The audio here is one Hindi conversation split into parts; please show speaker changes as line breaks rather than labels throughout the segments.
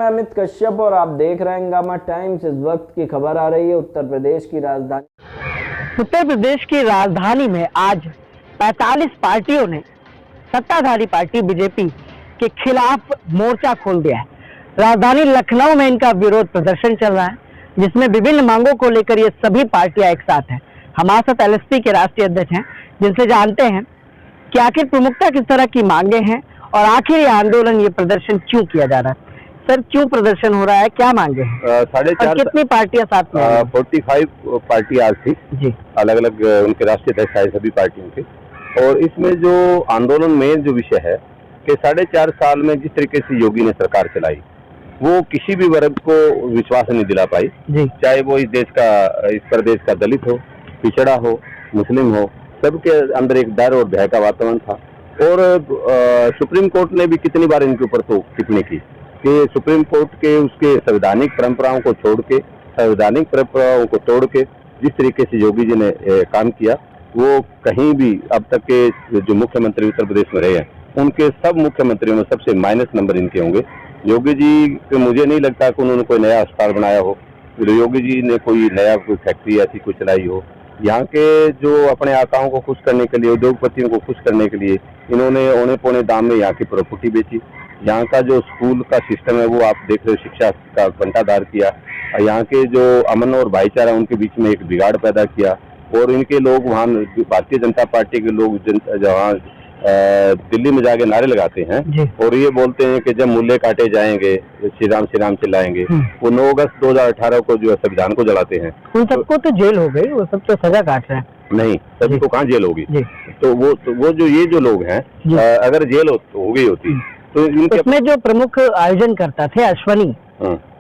मैं अमित कश्यप और आप देख रहे हैं हंगामा टाइम्स। इस वक्त की खबर आ रही है उत्तर प्रदेश की राजधानी में आज 45 पार्टियों ने सत्ताधारी पार्टी बीजेपी के खिलाफ मोर्चा खोल दिया है। राजधानी लखनऊ में इनका विरोध प्रदर्शन चल रहा है, जिसमें विभिन्न मांगों को लेकर ये सभी पार्टियां एक साथ हैं। हमारे साथ एलएसपी के राष्ट्रीय अध्यक्ष हैं, जिनसे जानते हैं कि आखिर प्रमुखता किस तरह की मांगे हैं और आखिर ये आंदोलन, ये प्रदर्शन क्यों किया जा रहा है। सर, क्यों प्रदर्शन हो रहा है, क्या मांगे हैं?
4.5
कितनी पार्टियां साथ में?
45 पार्टी आज थी
जी,
अलग अलग उनके राष्ट्रीय अध्यक्ष आए सभी पार्टियों के। और इसमें जो आंदोलन में जो विषय है कि 4.5 साल में जिस तरीके से योगी ने सरकार चलाई, वो किसी भी वर्ग को विश्वास नहीं दिला पाई, चाहे वो इस प्रदेश का दलित हो, पिछड़ा हो, मुस्लिम हो, सबके अंदर एक डर और भय का वातावरण था। और सुप्रीम कोर्ट ने भी कितनी बार इनके ऊपर तो टिप्पणी की कि सुप्रीम कोर्ट के उसके संवैधानिक परंपराओं को छोड़ के, संवैधानिक परंपराओं को तोड़ के जिस तरीके से योगी जी ने काम किया, वो कहीं भी अब तक के जो मुख्यमंत्री उत्तर प्रदेश में रहे हैं, उनके सब मुख्यमंत्रियों में सबसे माइनस नंबर इनके होंगे। योगी जी के मुझे नहीं लगता कि उन्होंने कोई नया अस्पताल बनाया हो, योगी जी ने कोई नया कोई फैक्ट्री ऐसी कोई चलाई हो। यहाँ के जो अपने आकाओं को खुश करने के लिए, उद्योगपतियों को खुश करने के लिए इन्होंने औने पौने दाम में यहाँ की प्रॉपर्टी बेची। यहाँ का जो स्कूल का सिस्टम है वो आप देख रहे हो, शिक्षा का घंटादार किया। यहाँ के जो अमन और भाईचारा उनके बीच में एक बिगाड़ पैदा किया। और इनके लोग वहाँ भारतीय जनता पार्टी के लोग जहाँ दिल्ली में जाके नारे लगाते हैं और ये बोलते हैं कि जब मूल्य काटे जाएंगे श्री राम चिल्लाएंगे। वो 9 अगस्त 2018 को जो है संविधान को जलाते हैं।
उन सबको तो जेल हो गई, वो सब तो सजा काट रहे हैं।
नहीं, सभी को कहाँ जेल होगी? तो वो जो ये जो लोग हैं, अगर जेल हो गई होती तो
इसमें जो प्रमुख आयोजन करता थे अश्वनी,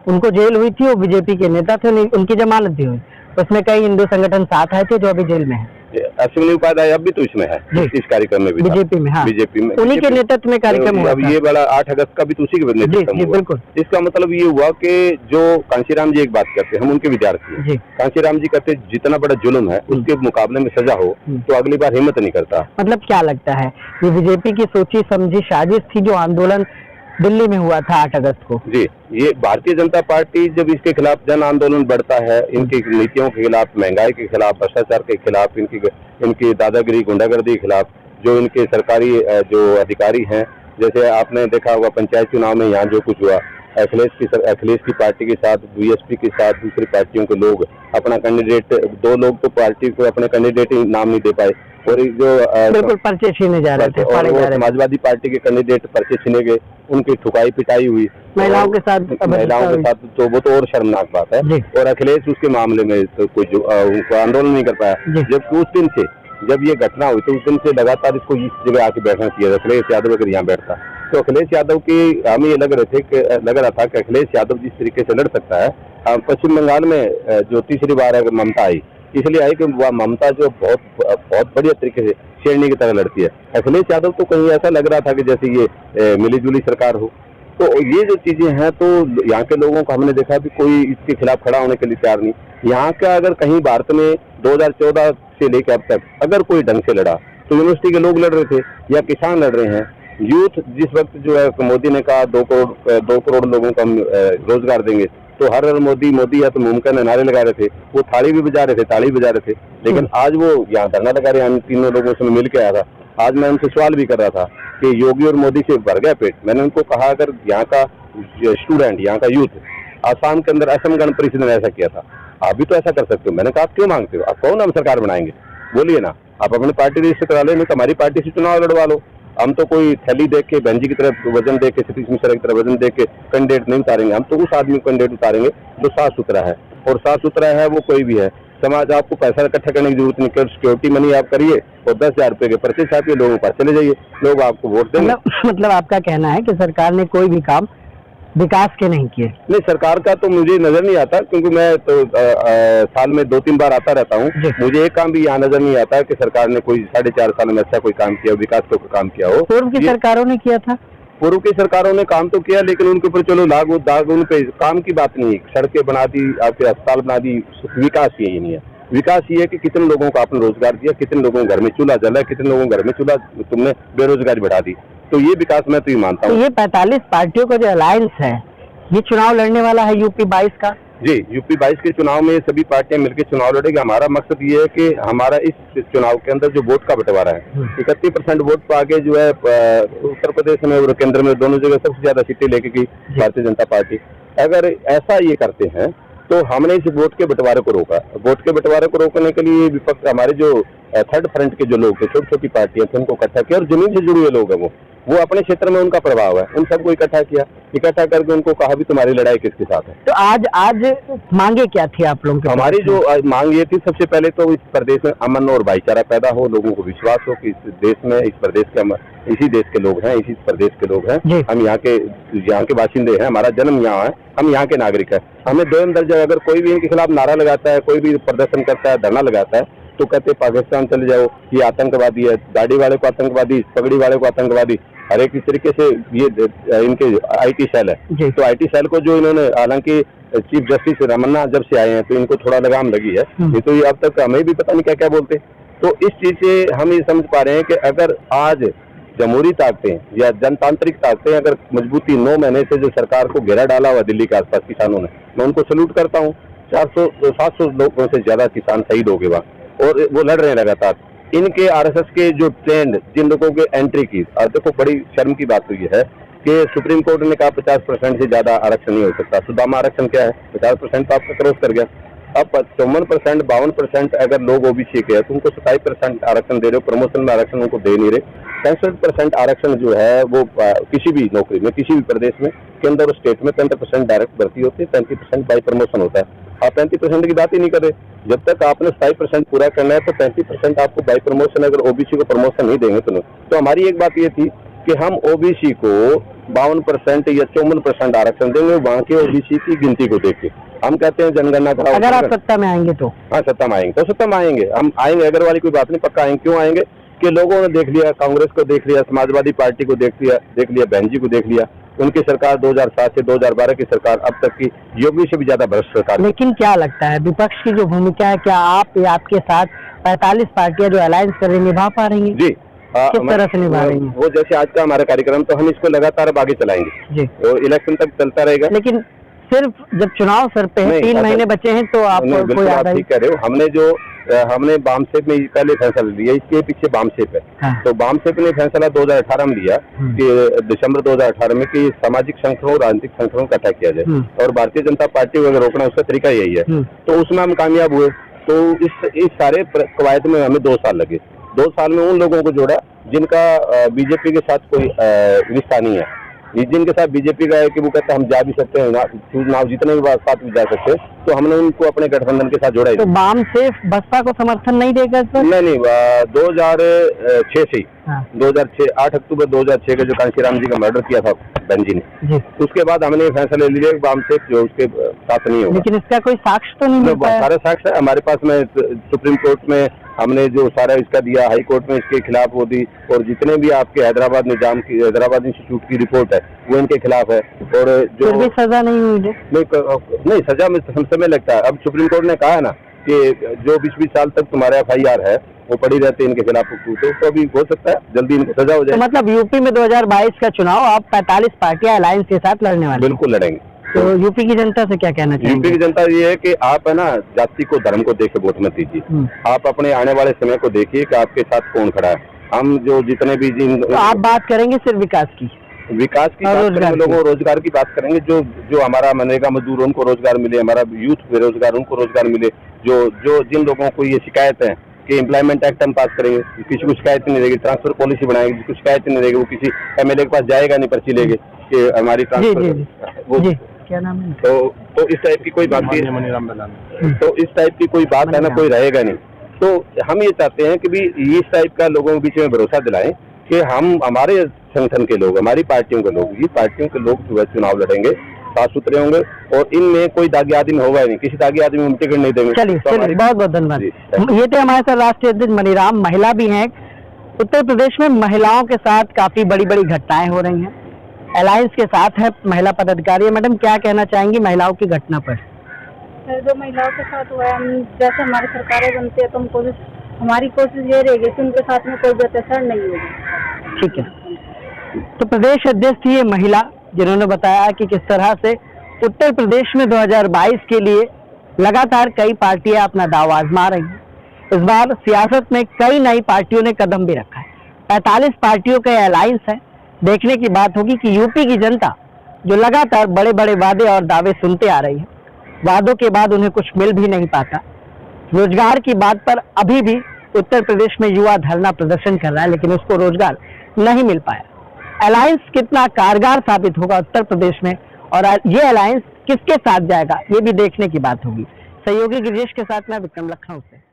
उनको जेल हुई थी, वो बीजेपी के नेता थे, उनकी जमानत भी हुई। उसमें कई हिंदू संगठन साथ आए थे जो अभी जेल में है।
अश्विनी उपाध्याय अब भी तो इसमें है, इस कार्यक्रम में भी
बीजेपी में। हाँ,
बीजेपी में
उन्हीं के नेतृत्व में कार्यक्रम हुआ।
अब ये वाला 8 अगस्त का भी तो उसी के नेतृत्व में हुआ।
बिल्कुल।
इसका मतलब ये हुआ कि जो कांशीराम जी एक बात करते हैं, हम उनके विद्यार्थी हैं। कांशीराम जी कहते जितना बड़ा जुल्म है उसके मुकाबले में सजा हो तो अगली बार हिम्मत नहीं करता।
मतलब क्या लगता है, ये बीजेपी की सोची समझी साजिश थी जो आंदोलन दिल्ली में हुआ था 8 अगस्त को?
जी, ये भारतीय जनता पार्टी जब इसके खिलाफ जन आंदोलन बढ़ता है, इनकी नीतियों के खिलाफ, महंगाई के खिलाफ, भ्रष्टाचार के खिलाफ, इनकी दादागिरी, गुंडागर्दी के खिलाफ, जो इनके सरकारी जो अधिकारी हैं, जैसे आपने देखा होगा पंचायत चुनाव में यहाँ जो कुछ हुआ, अखिलेश की पार्टी के साथ, बीएसपी के साथ दूसरी पार्टियों के लोग अपना कैंडिडेट, 2 लोग तो पार्टी को अपने कैंडिडेट ही नाम नहीं दे पाए और जो
बिल्कुल पर्चे छीने जा रहे थे।
और समाजवादी पार्टी के कैंडिडेट पर्चे छीने गए, उनकी ठुकाई पिटाई हुई
महिलाओं के साथ,
तो वो तो और शर्मनाक बात है। और अखिलेश उसके मामले में तो कोई उनको आंदोलन नहीं कर पाया। जबकि उस दिन से जब ये घटना हुई तो उस दिन से लगातार इसको इस जगह आके बैठना चाहिए। अखिलेश यादव अगर यहाँ बैठता तो अखिलेश यादव की हमें ये लग रहा था कि अखिलेश यादव जिस तरीके से लड़ सकता है। पश्चिम बंगाल में जो तीसरी बार अगर ममता आई, इसलिए आई कि वह ममता जो बहुत बढ़िया तरीके से शेरनी की तरह लड़ती है। अखिलेश यादव तो कहीं ऐसा लग रहा था कि जैसे ये मिलीजुली सरकार हो। तो ये जो चीजें हैं, तो यहाँ के लोगों को हमने देखा भी कोई इसके खिलाफ खड़ा होने के लिए तैयार नहीं। यहाँ का अगर कहीं भारत में 2014 से लेकर अब तक अगर कोई ढंग से लड़ा तो यूनिवर्सिटी के लोग लड़ रहे थे या किसान लड़ रहे हैं। यूथ जिस वक्त जो है मोदी ने कहा 2 करोड़ लोगों को हम रोजगार देंगे, तो हर मोदी है तो मुमकिन है नारे लगा रहे थे, वो थाली भी बजा रहे थे, ताली बजा रहे थे। लेकिन आज वो यहाँ धरना लगा रहे हैं। हम तीनों लोगों से मिल के आया था। आज मैं उनसे सवाल भी कर रहा था कि योगी और मोदी से भर गया पेट। मैंने उनको कहा अगर यहाँ का स्टूडेंट, यहाँ का यूथ आसाम के अंदर असम गण परिषद ने ऐसा किया था, आप भी तो ऐसा कर सकते हो। मैंने कहा आप क्यों मांगते हो? आप कौन हम सरकार बनाएंगे? बोलिए ना, आप अपनी पार्टी रजिस्टर करा ले, नहीं तो हमारी पार्टी से चुनाव लड़वा लो। हम तो कोई थैली देख के, बहन जी की तरफ वजन देख के, सतीश मिश्रा की तरफ वजन देख के कैंडिडेट नहीं उतारेंगे। हम तो उस आदमी को कैंडिडेट उतारेंगे जो साफ सुथरा है। और साफ सुथरा है वो कोई भी है। समाज आपको पैसा इकट्ठा करने की जरूरत नहीं, केवल सिक्योरिटी मनी आप करिए और 10,000 रुपए के पर्चे छापिए, लोगों के पास चले जाइए, लोग आपको वोट देंगे।
मतलब आपका कहना है कि सरकार ने कोई भी काम विकास के नहीं किए?
नहीं, सरकार का तो मुझे नजर नहीं आता, क्योंकि मैं तो साल में 2-3 बार आता रहता हूँ। मुझे एक काम भी यहाँ नजर नहीं आता कि सरकार ने कोई 4.5 साल में अच्छा कोई काम किया, विकास का कोई काम किया हो।
पूर्व की सरकारों ने किया था?
पूर्व की सरकारों ने काम तो किया, लेकिन उनके ऊपर चलो दाग उन पे काम की बात नहीं। सड़कें बना दी, आपके अस्पताल बना दी, विकास यही नहीं है। विकास ये है कि कितने लोगों को आपने रोजगार दिया, कितने लोगों के घर में चूल्हा जला, कितने लोगों के घर में चूल्हा तुमने बेरोजगारी बढ़ा दी। तो ये विकास मैं तो ये मानता हूँ।
ये 45 पार्टियों का जो अलायंस है, ये चुनाव लड़ने वाला है यूपी 22 का।
जी, यूपी 22 के चुनाव में सभी पार्टियां मिलकर चुनाव लड़ेगी। हमारा मकसद ये है कि हमारा इस चुनाव के अंदर जो वोट का बंटवारा है 31% वोट पा के जो है उत्तर प्रदेश में और केंद्र में दोनों जगह सबसे ज्यादा सीटें लेके गई भारतीय जनता पार्टी। अगर ऐसा ये करते हैं तो हमने इस वोट के बंटवारे को रोका। वोट के बंटवारे को रोकने के लिए विपक्ष हमारे जो थर्ड फ्रंट के जो लोग थे, छोटी छोटी पार्टियां थी, उनको इकट्ठा किया और जमीन से जुड़े हुए लोग हैं वो अपने क्षेत्र में उनका प्रभाव है, उन सबको इकट्ठा किया। इकट्ठा करके उनको कहा भी तुम्हारी लड़ाई किसके साथ है।
तो आज मांगे क्या थी आप लोगों की?
हमारी जो मांग ये थी, सबसे पहले तो इस प्रदेश में अमन और भाईचारा पैदा हो, लोगों को विश्वास हो कि इस देश में इस प्रदेश के इसी देश के लोग हैं, इसी प्रदेश के लोग हैं, हम यहाँ के बाशिंदे हैं, हमारा जन्म यहाँ है, हम यहाँ के नागरिक हैं। हमें दो दर्जा अगर कोई भी इनके खिलाफ नारा लगाता है, कोई भी प्रदर्शन करता है, धरना लगाता है, तो कहते पाकिस्तान चले जाओ, ये आतंकवादी है, दाढ़ी वाले को आतंकवादी, पगड़ी वाले को आतंकवादी, हर एक तरीके से ये इनके आईटी सेल है। तो आईटी सेल को जो इन्होंने, हालांकि चीफ जस्टिस रमन्ना जब से आए हैं तो इनको थोड़ा लगाम लगी है, ये तो ये अब तक हमें भी पता नहीं क्या क्या बोलते। तो इस चीज से हम ये समझ पा रहे हैं कि अगर आज जमहूरी ताकतें या जनतांत्रिक ताकतें अगर मजबूती 9 महीने से जो सरकार को घेरा डाला हुआ दिल्ली के आसपास किसानों ने, मैं उनको सल्यूट करता हूँ। 700 लोगों से ज्यादा किसान शहीद हो गए वहाँ और वो लड़ रहे हैं लगातार। इनके आरएसएस के जो ट्रेंड जिन लोगों के एंट्री की, और देखो बड़ी शर्म की बात तो ये है कि सुप्रीम कोर्ट ने कहा 50% से ज्यादा आरक्षण नहीं हो सकता। सुदामा आरक्षण क्या है? 50% तो आपका क्रॉस कर गया। अब 54%, 52% अगर लोग ओबीसी के हैं तो उनको 27% आरक्षण दे रहे हो, प्रमोशन में आरक्षण उनको दे नहीं रहे। 65% आरक्षण जो है वो किसी भी नौकरी में, किसी भी प्रदेश में, केंद्र और स्टेट में 35% डायरेक्ट भर्ती होती है, 35% बाई प्रमोशन होता है। आप 35% की बात ही नहीं कर रहे। जब तक आपने 27% पूरा करना है तो 35% आपको बाई प्रमोशन, अगर ओबीसी को प्रमोशन नहीं देंगे तो हमारी एक बात ये थी कि हम ओबीसी को 52% या 54% आरक्षण देंगे, वहाँ के ओबीसी की गिनती को देख के। हम कहते हैं जनगणना कराओ।
अगर आप सत्ता में आएंगे तो?
हाँ, सत्ता में आएंगे तो सत्ता में आएंगे, हम आएंगे, अगर वाली कोई बात नहीं, पक्का आएंगे। क्यों आएंगे कि लोगों ने देख लिया, कांग्रेस को देख लिया, समाजवादी पार्टी को देख लिया, बहन जी को देख लिया, उनकी सरकार 2007 से 2012 की सरकार अब तक की योगी से भी ज्यादा भ्रष्ट सरकार।
लेकिन क्या लगता है विपक्ष की जो भूमिका है, क्या आप या आपके साथ 45 पार्टियां जो अलायंस कर रही निभा पा रही हैं?
जी,
किस तरह से निभा रही हैं?
वो जैसे आज का हमारा कार्यक्रम, तो हम इसको लगातार अब आगे चलाएंगे जी, तो इलेक्शन तक चलता रहेगा।
लेकिन सिर्फ जब चुनाव सर पे है, 3 महीने बचे हैं, तो आप
ठीक कह रहे हो। हमने बामसेप में पहले फैसला लिया, इसके पीछे बामसेप है। हाँ। तो बामसेप ने फैसला 2018 में लिया कि दिसंबर 2018 में कि सामाजिक संगठनों, राजनीतिक संगठनों को इकट्ठा किया जाए और भारतीय जनता पार्टी को अगर रोकना, उसका तरीका यही है। तो उसमें हम कामयाब हुए। तो इस सारे कवायद में हमें 2 साल लगे। 2 साल में उन लोगों को जोड़ा जिनका बीजेपी के साथ कोई रिश्ता नहीं है, जिनके साथ बीजेपी का है कि वो कहता है हम जा भी सकते हैं, चुनाव जीतने के बाद साथ भी जा सकते हैं, तो हमने उनको अपने गठबंधन के साथ जोड़ा।
तो बामसेफ बसपा को समर्थन नहीं देगा सर?
नहीं, 2006 से 2006 8 अक्टूबर 2006 के जो कांशीराम जी का मर्डर किया था बहन जी ने, उसके बाद हमने फैसला ले लिया कि बामसेफ जो उसके साथ नहीं होगा।
लेकिन इसका कोई साक्ष्य तो नहीं?
सारे साक्ष्य है हमारे पास में। सुप्रीम कोर्ट में हमने जो सारा इसका दिया, हाई कोर्ट में इसके खिलाफ वो दी, और जितने भी आपके हैदराबाद इंस्टीट्यूट की रिपोर्ट है वो इनके खिलाफ है। और जो
फिर भी सजा नहीं हुई?
नहीं, सजा में समय लगता है। अब सुप्रीम कोर्ट ने कहा है ना कि जो 20 साल तक तुम्हारा FIR है वो पड़ी रहती है इनके खिलाफ, तो अभी हो सकता है जल्दी इनको सजा हो जाए।
तो मतलब यूपी में 2022 का चुनाव आप 45 पार्टियां अलायंस के साथ लड़ने वाले?
बिल्कुल लड़ेंगे।
तो यूपी की जनता से क्या कहना चाहिए?
यूपी की जनता ये है कि आप है ना, जाति को, धर्म को देख के वोट मत दीजिए। आप अपने आने वाले समय को देखिए कि आपके साथ कौन खड़ा है। हम जो जितने भी
तो आप बात करेंगे सिर्फ विकास की
बात करेंगे, लोगों को रोजगार की बात करेंगे। जो हमारा मनरेगा मजदूर उनको रोजगार मिले, हमारा यूथ बेरोजगार उनको रोजगार मिले। जो जिन लोगों को ये शिकायत है कि एम्प्लॉयमेंट एक्ट हम पास करेंगे, किसी को शिकायत नहीं रहेगी, ट्रांसफर पॉलिसी बनाएंगे, जिसको शिकायत नहीं रहेगी वो किसी MLA के पास जाएगा नहीं पर्ची लेके कि हमारी ट्रांसफर वो
क्या नाम है?
तो इस टाइप की कोई बात नहीं, तो इस टाइप की कोई बात है ना, कोई रहेगा नहीं। तो हम ये चाहते हैं कि भी इस टाइप का लोगों के बीच में भरोसा दिलाएं कि हम, हमारे संगठन के लोग, हमारी पार्टियों के लोग, ये पार्टियों के लोग जो है चुनाव लड़ेंगे, साफ सुथरे होंगे और इनमें कोई दागी आदमी होगा ही नहीं, किसी दागी आदमी में टिकट नहीं देंगे।
चलिए बहुत बहुत धन्यवाद। ये थे हमारे साथ राष्ट्रीय अध्यक्ष मनीराम, महिला भी हैं। उत्तर प्रदेश में महिलाओं के साथ काफी बड़ी बड़ी घटनाएं हो रही हैं, अलायंस के साथ है महिला पदाधिकारी। मैडम क्या कहना चाहेंगी महिलाओं की घटना पर?
जो महिलाओं के साथ हुआ है, हम जैसे हमारी सरकारें बनती है तो हमारी कोशिश ये रहेगी कि उनके साथ में कोई भी अत्याचार नहीं होगा।
ठीक है। तो प्रदेश अध्यक्ष थी ये महिला जिन्होंने बताया कि किस तरह से उत्तर प्रदेश में 2022 के लिए लगातार कई पार्टियां अपना दाव आजमा रही हैं। इस बार सियासत में कई नई पार्टियों ने कदम भी रखा है। 45 पार्टियों का अलायंस है। देखने की बात होगी कि यूपी की जनता जो लगातार बड़े बड़े वादे और दावे सुनते आ रही है, वादों के बाद उन्हें कुछ मिल भी नहीं पाता। रोजगार की बात पर अभी भी उत्तर प्रदेश में युवा धरना प्रदर्शन कर रहा है, लेकिन उसको रोजगार नहीं मिल पाया। अलायंस कितना कारगर साबित होगा उत्तर प्रदेश में, और ये अलायंस किसके साथ जाएगा, ये भी देखने की बात होगी। सहयोगी गिरीश के साथ मैं विक्रम लखनऊ से।